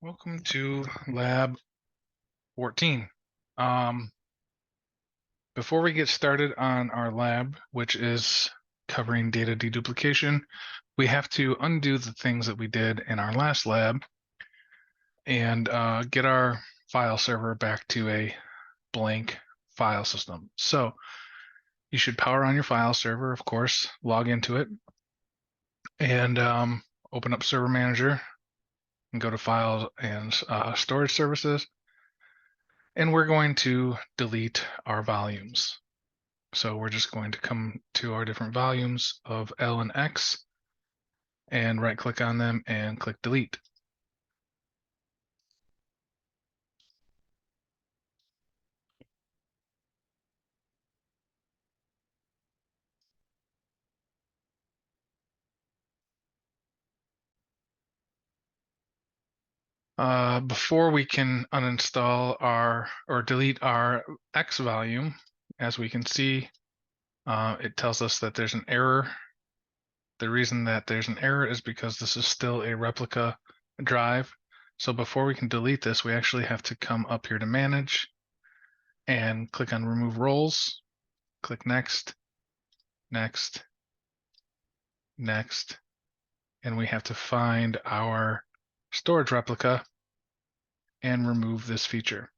Welcome to Lab 14. Um, Before we get started on our lab, which is covering data deduplication, we have to undo the things that we did in our last lab and get our file server back to a blank file system. So you should power on your file server, of course, log into it, and open up Server Manager and go to Files and Storage Services. And we're going to delete our volumes. So we're just going to come to our different volumes of L and X and right click on them and click delete. Before we can uninstall or delete our X volume, as we can see, it tells us that there's an error. The reason that there's an error is because this is still a replica drive. So before we can delete this, we actually have to come up here to manage and click on remove roles, click next, next, next, and we have to find our storage replica and remove this feature.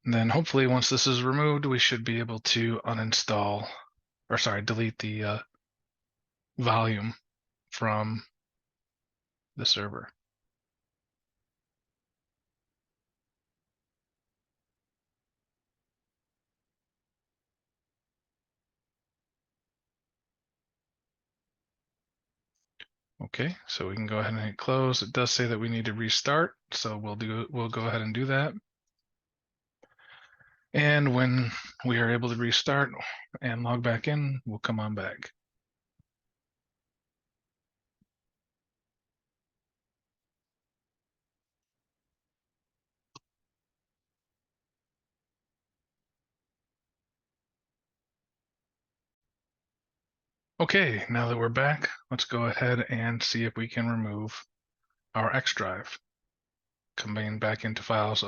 And then hopefully once this is removed, we should be able to uninstall, or sorry, delete the volume from the server. Okay, so we can go ahead and hit close. It does say that we need to restart, so we'll go ahead and do that. And when we are able to restart and log back in, we'll come on back. Okay, now that we're back, let's go ahead and see if we can remove our X drive. Coming back into files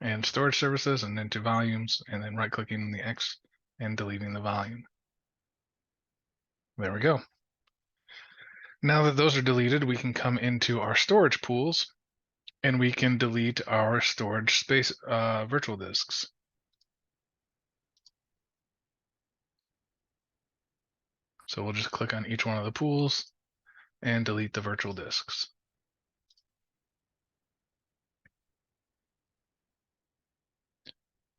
and storage services and into volumes, and then right clicking on the X and deleting the volume. There we go. Now that those are deleted, we can come into our storage pools and we can delete our storage space virtual disks. So we'll just click on each one of the pools and delete the virtual disks.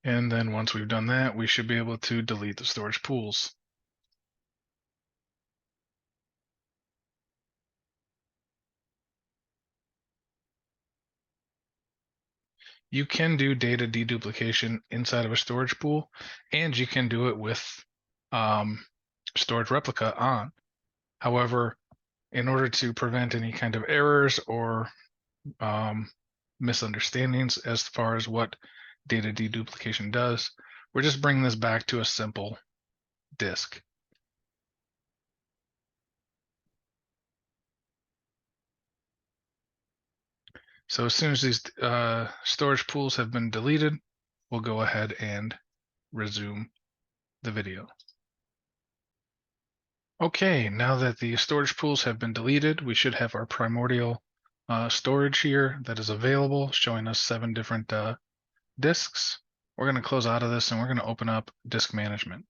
And then once we've done that, we should be able to delete the storage pools. You can do data deduplication inside of a storage pool, and you can do it with storage replica on. However, in order to prevent any kind of errors or misunderstandings as far as what data deduplication does, we're just bringing this back to a simple disk. So as soon as these storage pools have been deleted, we'll go ahead and resume the video. Okay, now that the storage pools have been deleted, we should have our primordial storage here that is available, showing us 7 different disks. We're going to close out of this and we're going to open up disk management.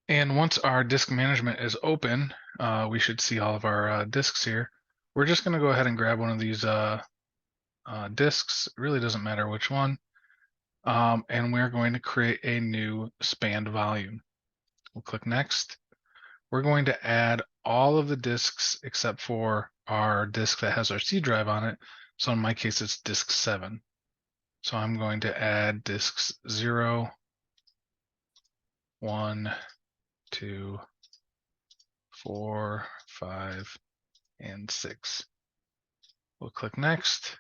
And once our disk management is open, we should see all of our disks here. We're just going to go ahead and grab one of these disks. It really doesn't matter which one. And we're going to create a new spanned volume. We'll click next. We're going to add all of the disks except for our disk that has our C drive on it. So in my case, it's disk 7. So I'm going to add disks 0, 1, 2, 4, 5, and 6. We'll click next.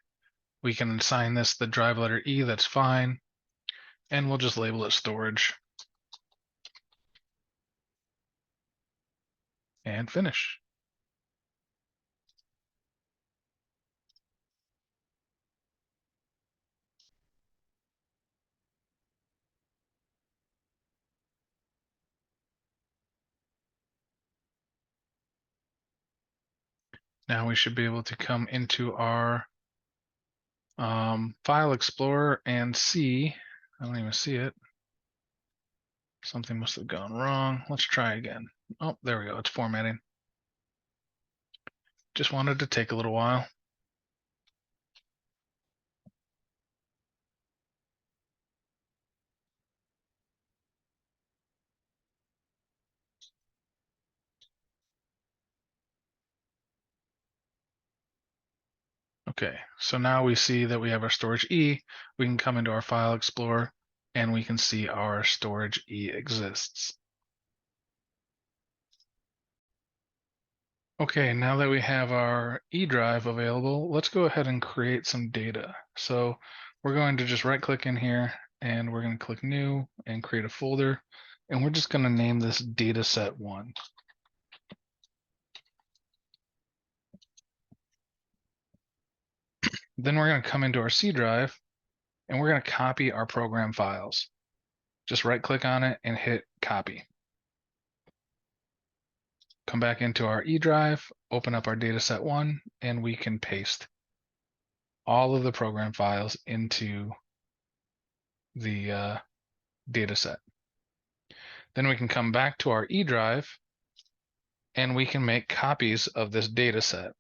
We can assign this the drive letter E, that's fine. And we'll just label it storage. And finish. Now we should be able to come into our File Explorer and see, I don't even see it. Something must have gone wrong. Let's try again. Oh, there we go. It's formatting. Just wanted to take a little while. Okay, so now we see that we have our storage E. We can come into our File Explorer and we can see our storage E exists. Okay, now that we have our E drive available, let's go ahead and create some data. So we're going to just right click in here and we're going to click new and create a folder. And we're just going to name this dataset1. Then we're going to come into our C drive and we're going to copy our program files. Just right click on it and hit copy. Come back into our E drive, open up our dataset1, and we can paste all of the program files into the data set. Then we can come back to our E drive and we can make copies of this data set.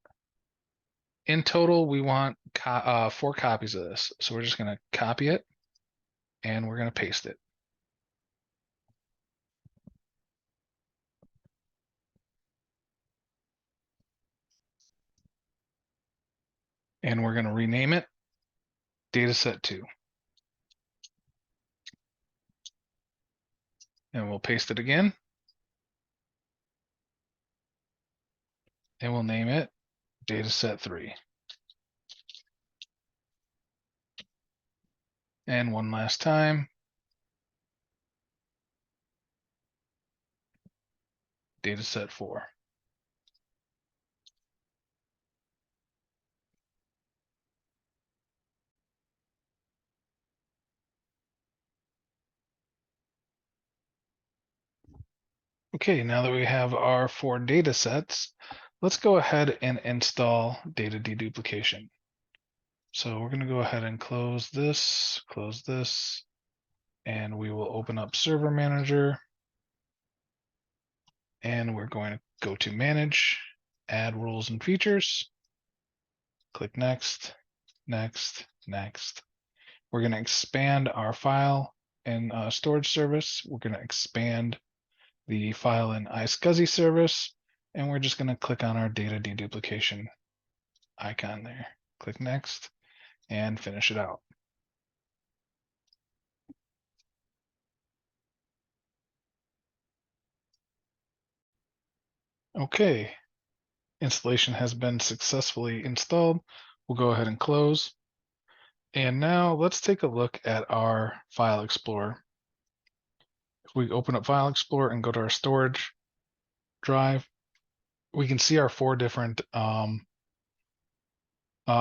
In total, we want 4 copies of this. So we're just going to copy it and we're going to paste it. And we're going to rename it dataset2. And we'll paste it again. And we'll name it dataset3. And one last time, dataset4. Okay, now that we have our 4 data sets, let's go ahead and install data deduplication. So we're going to go ahead and close this, and we will open up Server Manager. And we're going to go to Manage, Add Rules and Features. Click Next, Next, Next. We're going to expand our file and storage service. We're going to expand the file and iSCSI service, and we're just going to click on our data deduplication icon there. Click Next and finish it out. Okay, installation has been successfully installed. We'll go ahead and close. And now let's take a look at our File Explorer. If we open up File Explorer and go to our storage drive, we can see our 4 different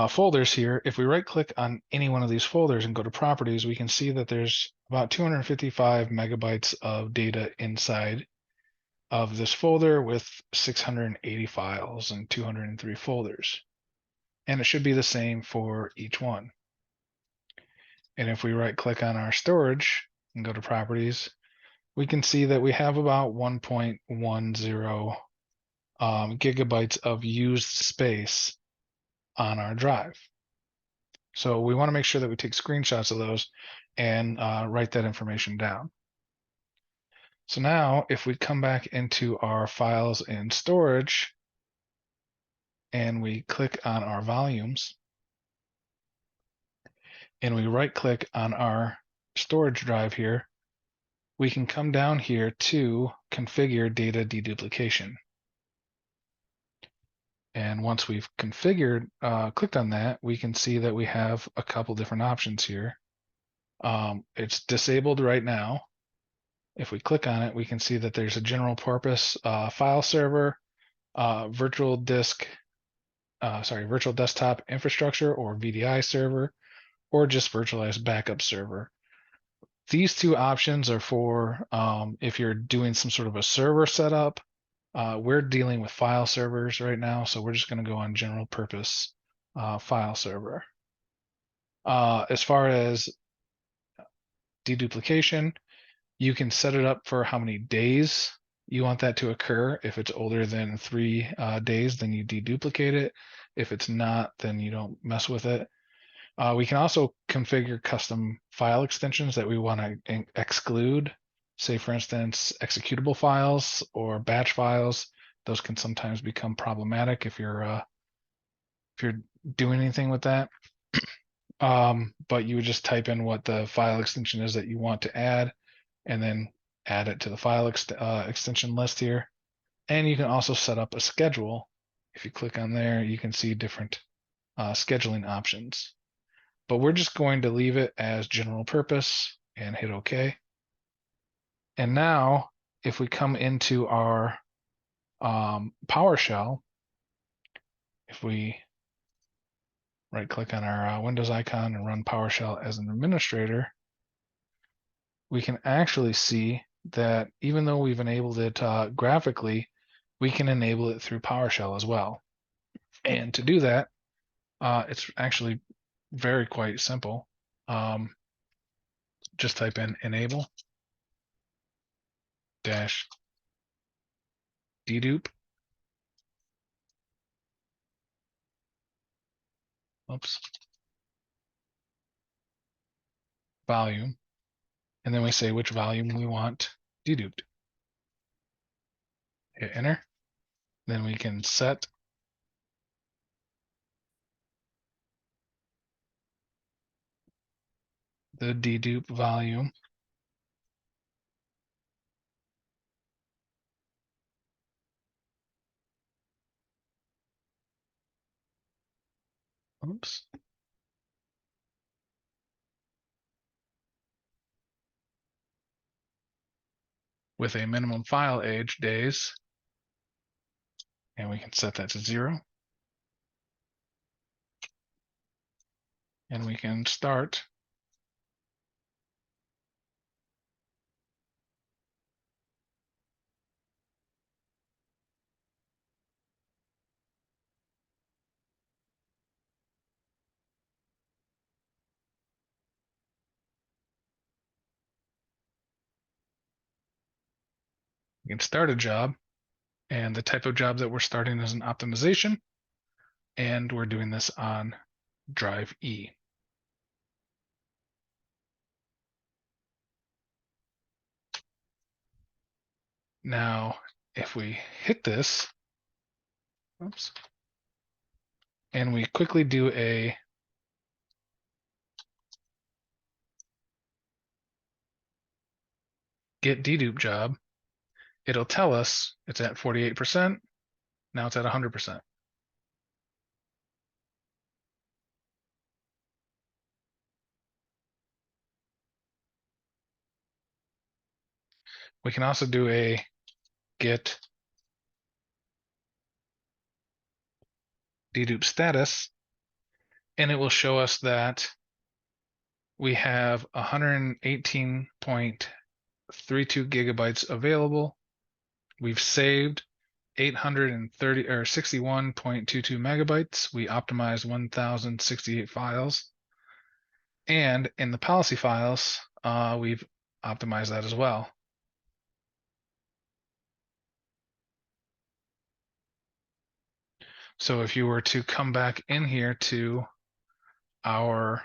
folders here. If we right click on any one of these folders and go to properties, we can see that there's about 255 megabytes of data inside of this folder with 680 files and 203 folders. And it should be the same for each one. And if we right click on our storage and go to properties, we can see that we have about 1.10 gigabytes of used space on our drive. So we want to make sure that we take screenshots of those and write that information down. So now if we come back into our files and storage and we click on our volumes and we right click on our storage drive here, we can come down here to configure data deduplication. And once we've configured, clicked on that, we can see that we have a couple different options here. It's disabled right now. If we click on it, we can see that there's a general purpose file server, virtual desktop infrastructure or VDI server, or just virtualized backup server. These two options are for if you're doing some sort of a server setup. We're dealing with file servers right now, so we're just going to go on general purpose file server. As far as deduplication, you can set it up for how many days you want that to occur. If it's older than 3 days, then you deduplicate it. If it's not, then you don't mess with it. We can also configure custom file extensions that we want to exclude. Say, for instance, executable files or batch files. Those can sometimes become problematic if you're doing anything with that. But you would just type in what the file extension is that you want to add, and then add it to the file extension list here. And you can also set up a schedule. If you click on there, you can see different scheduling options. But we're just going to leave it as general purpose and hit OK. And now, if we come into our PowerShell, if we right click on our Windows icon and run PowerShell as an administrator, we can actually see that even though we've enabled it graphically, we can enable it through PowerShell as well. And to do that, it's actually very quite simple. Just type in enable dash dedupe. Oops. Volume. And then we say which volume we want deduped. Hit enter. Then we can set the dedupe volume oops, with a minimum file age days, and we can set that to 0. And we can start a job, and the type of job that we're starting is an optimization, and we're doing this on drive E. Now, if we hit this, oops, and we quickly do a get dedupe job, it'll tell us it's at 48%. Now it's at 100%. We can also do a get dedupe status, and it will show us that we have 118.32 gigabytes available. We've saved 830 or 61.22 megabytes. We optimized 1,068 files. And in the policy files, we've optimized that as well. So if you were to come back in here to our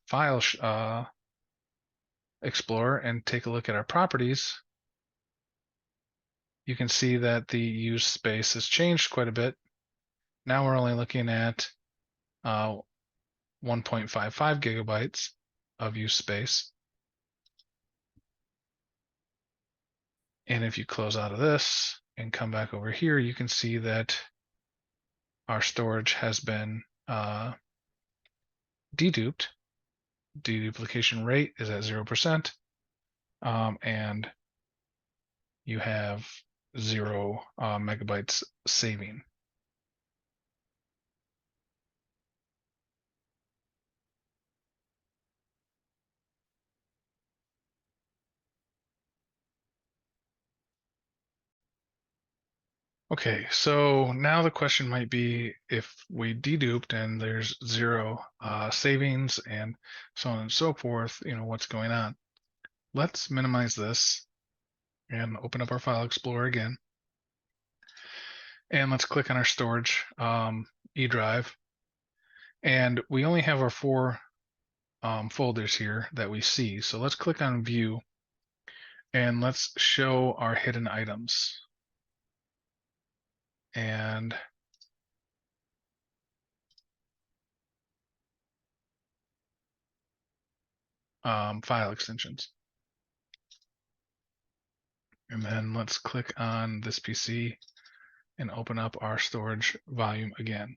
file Explorer and take a look at our properties, you can see that the use space has changed quite a bit. Now we're only looking at 1.55 gigabytes of use space. And if you close out of this and come back over here, you can see that our storage has been deduped. Deduplication rate is at 0%, and you have 0 megabytes saving. Okay, so now the question might be, if we deduped and there's 0 savings and so on and so forth, what's going on? Let's minimize this and open up our File Explorer again. And let's click on our storage E drive. And we only have our 4 folders here that we see. So let's click on View and let's show our hidden items. And file extensions. And then let's click on this PC and open up our storage volume again.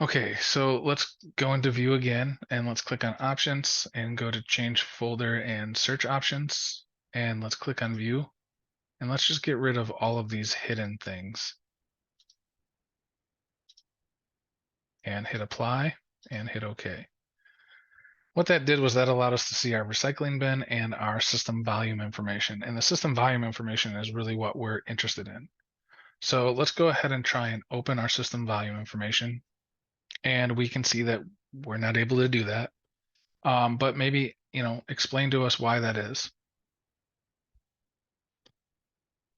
Okay, so let's go into View again and let's click on Options and go to Change Folder and Search Options. And let's click on View. And let's just get rid of all of these hidden things. And hit Apply and hit OK. What that did was that allowed us to see our recycling bin and our system volume information. And the system volume information is really what we're interested in. So let's go ahead and try and open our system volume information. And we can see that we're not able to do that. But maybe, explain to us why that is.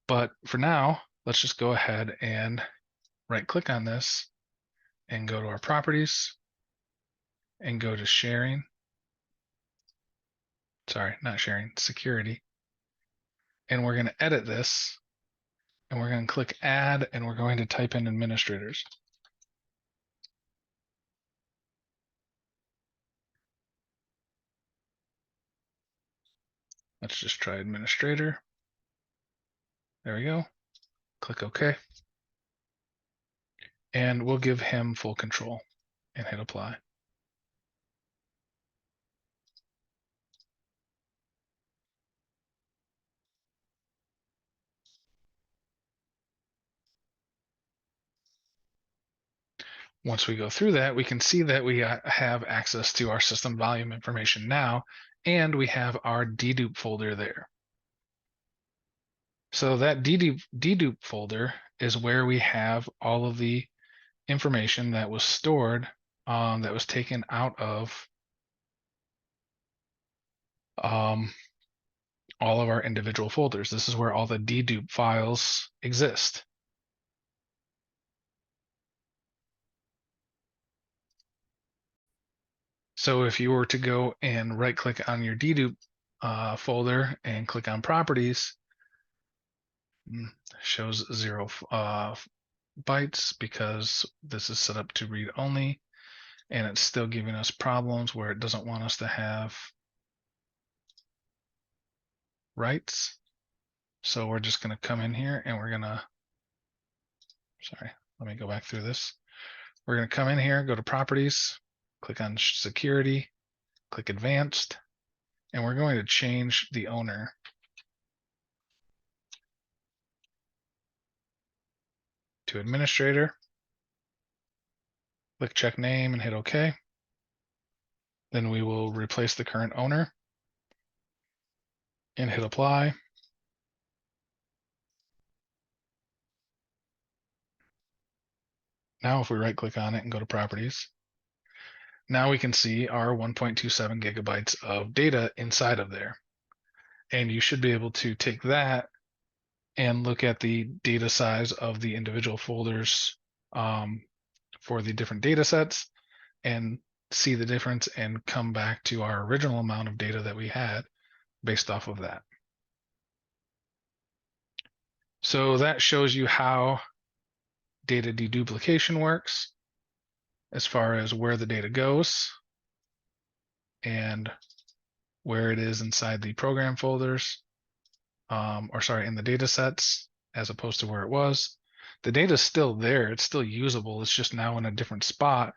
But for now, let's just go ahead and right click on this and go to our properties and go to sharing. Sorry, not sharing, security. And we're going to edit this and we're going to click add and we're going to type in administrators. Let's just try administrator. There we go. Click OK. And we'll give him full control and hit apply. Once we go through that, we can see that we have access to our system volume information now, and we have our dedupe folder there. So that dedupe folder is where we have all of the information that was stored, that was taken out of all of our individual folders. This is where all the dedupe files exist. So if you were to go and right click on your dedupe folder and click on properties, shows 0 bytes because this is set up to read only, and it's still giving us problems where it doesn't want us to have writes. So we're just going to come in here and we're going to, sorry, let me go back through this. We're going to come in here, go to properties, click on security, click advanced, and we're going to change the owner to administrator. Click check name and hit OK. Then we will replace the current owner and hit apply. Now if we right click on it and go to properties, now we can see our 1.27 gigabytes of data inside of there. And you should be able to take that and look at the data size of the individual folders for the different data sets and see the difference and come back to our original amount of data that we had based off of that. So that shows you how data deduplication works as far as where the data goes and where it is inside the program folders, or sorry, in the data sets as opposed to where it was. The data is still there. It's still usable. It's just now in a different spot,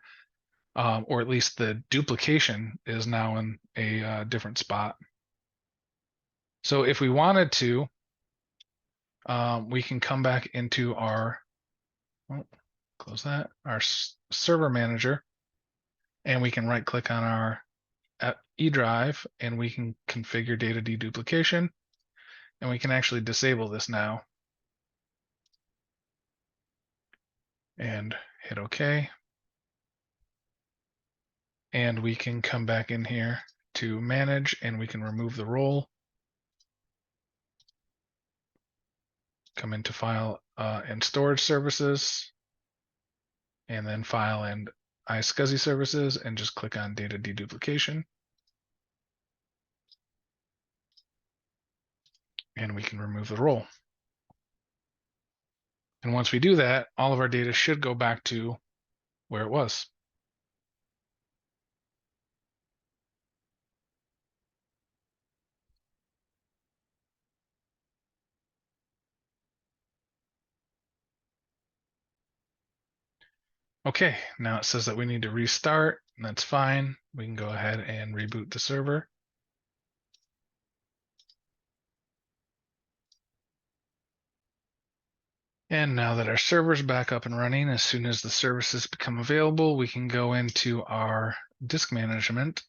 or at least the duplication is now in a different spot. So if we wanted to, we can come back into our, close that, our server manager, and we can right click on our E drive and we can configure data deduplication, and we can actually disable this now and hit OK. And we can come back in here to manage and we can remove the role. Come into file and storage services, and then file and iSCSI services, and just click on data deduplication. And we can remove the role. And once we do that, all of our data should go back to where it was. Okay, now it says that we need to restart, and that's fine. We can go ahead and reboot the server. And now that our server's back up and running, as soon as the services become available, we can go into our disk management.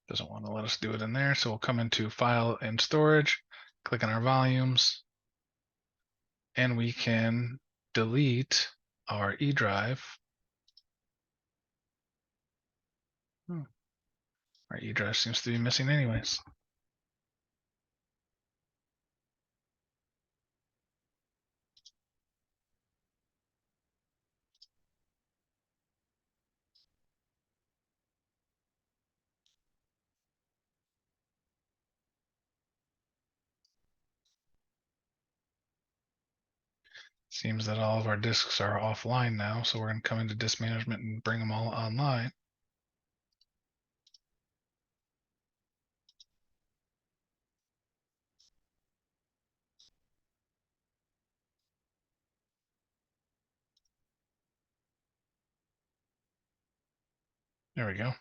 Doesn't want to let us do it in there, so we'll come into file and storage, click on our volumes, and we can delete our E drive. Our E drive seems to be missing anyways. Seems that all of our disks are offline now, so we're going to come into disk management and bring them all online. There we go.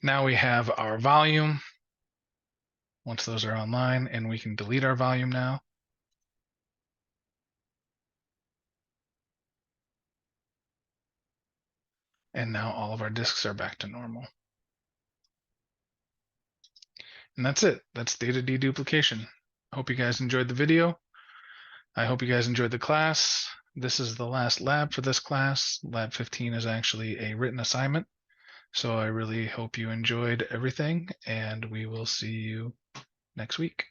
Now we have our volume. Once those are online, and we can delete our volume now. And now all of our disks are back to normal. And that's it. That's data deduplication. Hope you guys enjoyed the video. I hope you guys enjoyed the class. This is the last lab for this class. Lab 15 is actually a written assignment. So I really hope you enjoyed everything, and we will see you next week.